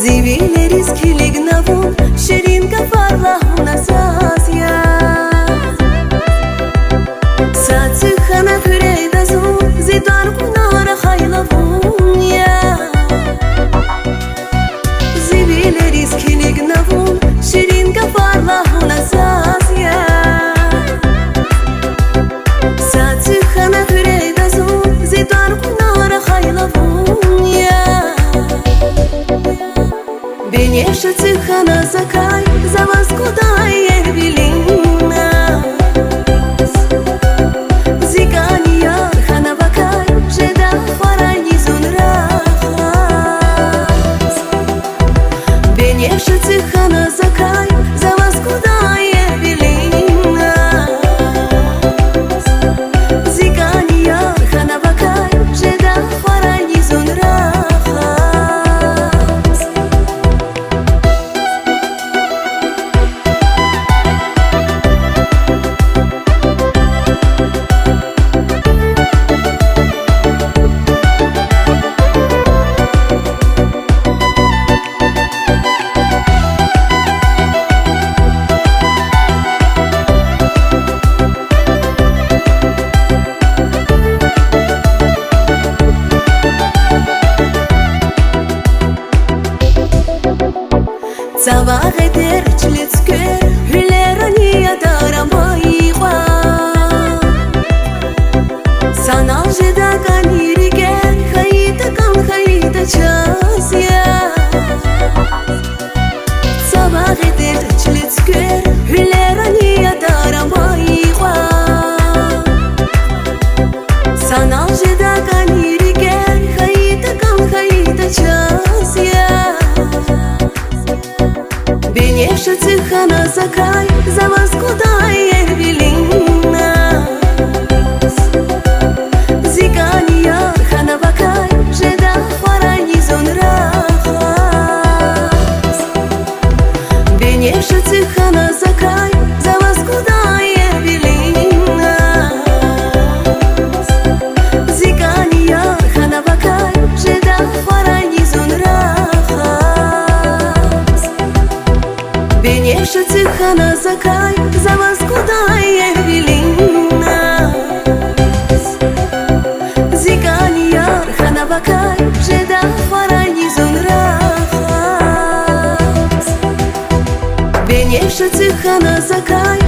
Zivile riskili gnavun Shirin ka farla huna sasya Satsi khana pürey dazun Zidar kunara khaylavun ya Zivile riskili gnavun Shirin ka farla huna sasya Satsi khana pürey dazun Zidar kunara khaylavun ya Бенеша цихана закай, за вас куда ервилина Зигания хана вакай, жеда фарай низун рахас Бенеша цихана закай, за вас куда ервилина Зигания хана вакай, жеда фарай низун рахас Zavare derçlitzker hüleraniya daramayqa Sanal jeda ganirigen khayita kan khayita chasya Zavare derçlitzker hüleraniya daramayqa Sanal jeda ganirigen khayita kan khayita chasya Бенеша цихана закай, за вас куда ервилина Зигания хана вакай, жеда фарай низун рахас Бенеша цихана закай, за вас куда ервилина Зигания хана вакай, жеда фарай низун рахас Бенеша цихана закай, за вас куда ервилина Зигания хана вакай, жеда фарай низун рахас Бенеша цихана закай,